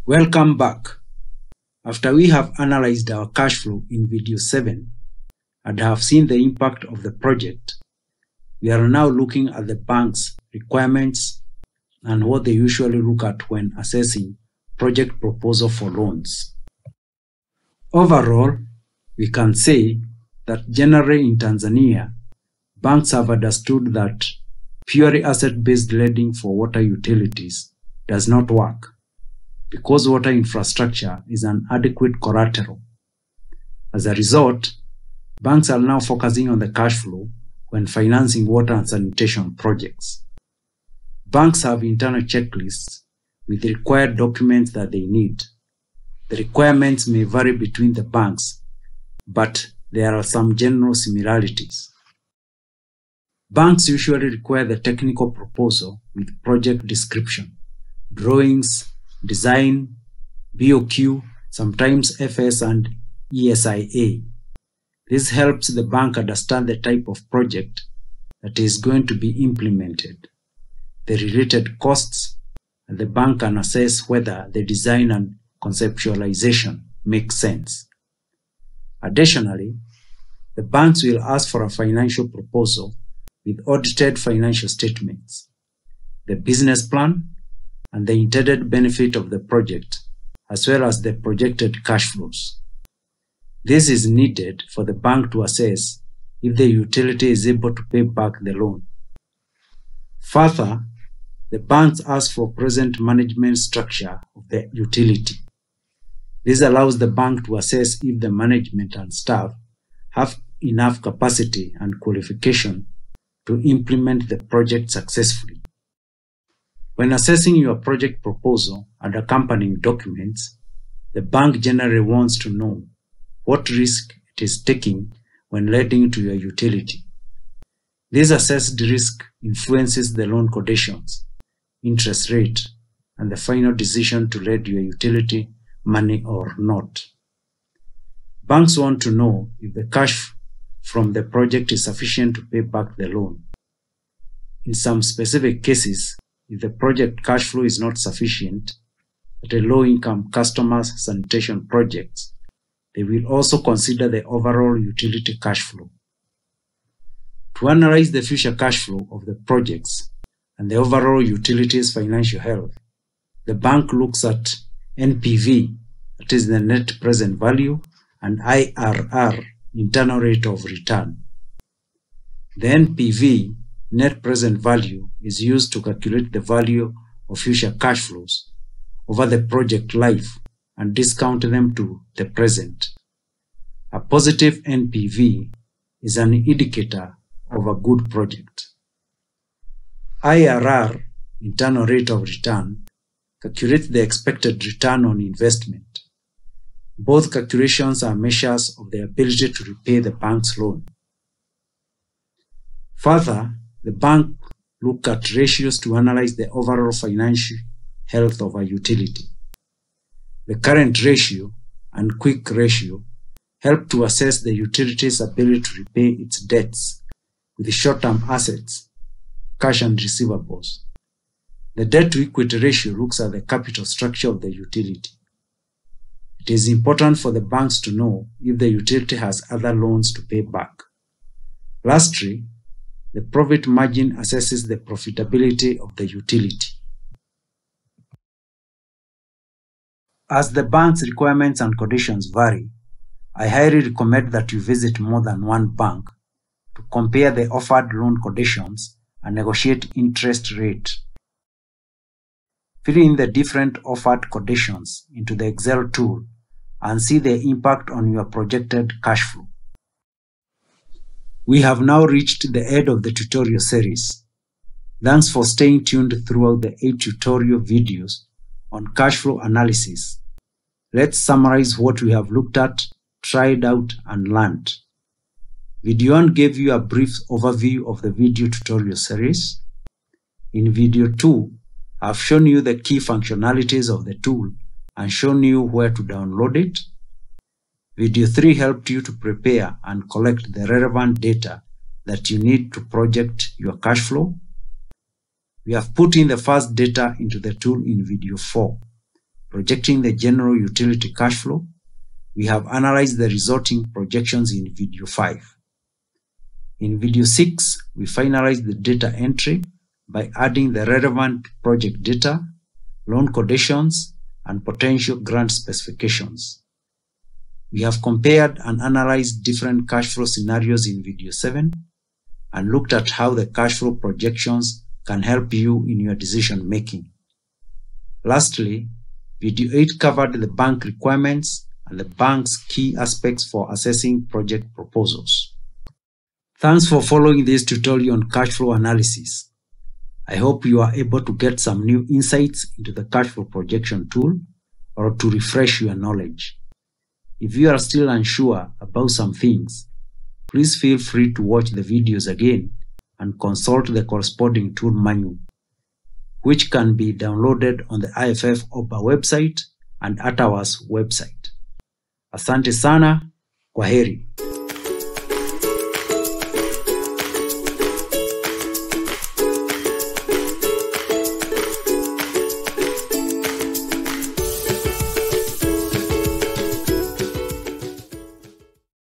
Welcome back. After we have analyzed our cash flow in video 7 and have seen the impact of the project, we are now looking at the bank's requirements and what they usually look at when assessing project proposal for loans. Overall, we can say that generally in Tanzania, banks have understood that purely asset-based lending for water utilities does not work, because water infrastructure is an adequate collateral. As a result, banks are now focusing on the cash flow when financing water and sanitation projects. Banks have internal checklists with the required documents that they need. The requirements may vary between the banks, but there are some general similarities. Banks usually require the technical proposal with project description, drawings, design, BOQ, sometimes FS and ESIA. This helps the bank understand the type of project that is going to be implemented, the related costs, and the bank can assess whether the design and conceptualization make sense. Additionally, the banks will ask for a financial proposal with audited financial statements, the business plan, and the intended benefit of the project, as well as the projected cash flows. This is needed for the bank to assess if the utility is able to pay back the loan. Further, the banks ask for present management structure of the utility. This allows the bank to assess if the management and staff have enough capacity and qualification to implement the project successfully. When assessing your project proposal and accompanying documents, the bank generally wants to know what risk it is taking when lending to your utility. This assessed risk influences the loan conditions, interest rate, and the final decision to lend your utility money or not. Banks want to know if the cash from the project is sufficient to pay back the loan. In some specific cases, if the project cash flow is not sufficient at a low-income customer's sanitation projects, they will also consider the overall utility cash flow. To analyze the future cash flow of the projects and the overall utility's financial health, the bank looks at NPV, that is the net present value, and IRR, internal rate of return. The NPV, net present value, is used to calculate the value of future cash flows over the project life and discount them to the present. A positive NPV is an indicator of a good project. IRR, internal rate of return, calculates the expected return on investment. Both calculations are measures of the ability to repay the bank's loan. Further, the bank looks at ratios to analyze the overall financial health of a utility. The current ratio and quick ratio help to assess the utility's ability to repay its debts with short-term assets, cash and receivables. The debt-to-equity ratio looks at the capital structure of the utility. It is important for the banks to know if the utility has other loans to pay back. Lastly, the profit margin assesses the profitability of the utility. As the bank's requirements and conditions vary, I highly recommend that you visit more than one bank to compare the offered loan conditions and negotiate interest rate. Fill in the different offered conditions into the Excel tool and see the impact on your projected cash flow. We have now reached the end of the tutorial series. Thanks for staying tuned throughout the 8 tutorial videos on cash flow analysis. Let's summarize what we have looked at, tried out, and learned. Video 1 gave you a brief overview of the video tutorial series. In video 2, I've shown you the key functionalities of the tool and shown you where to download it. Video 3 helped you to prepare and collect the relevant data that you need to project your cash flow. We have put in the first data into the tool in video 4, projecting the general utility cash flow. We have analyzed the resulting projections in video 5. In video 6, we finalized the data entry by adding the relevant project data, loan conditions, and potential grant specifications. We have compared and analyzed different cash flow scenarios in video 7 and looked at how the cash flow projections can help you in your decision making. Lastly, video 8 covered the bank requirements and the bank's key aspects for assessing project proposals. Thanks for following this tutorial on cash flow analysis. I hope you are able to get some new insights into the cash flow projection tool or to refresh your knowledge. If you are still unsure about some things, please feel free to watch the videos again and consult the corresponding tool manual, which can be downloaded on the IFF OBA website and ATAWA's website. Asante sana, kwaheri.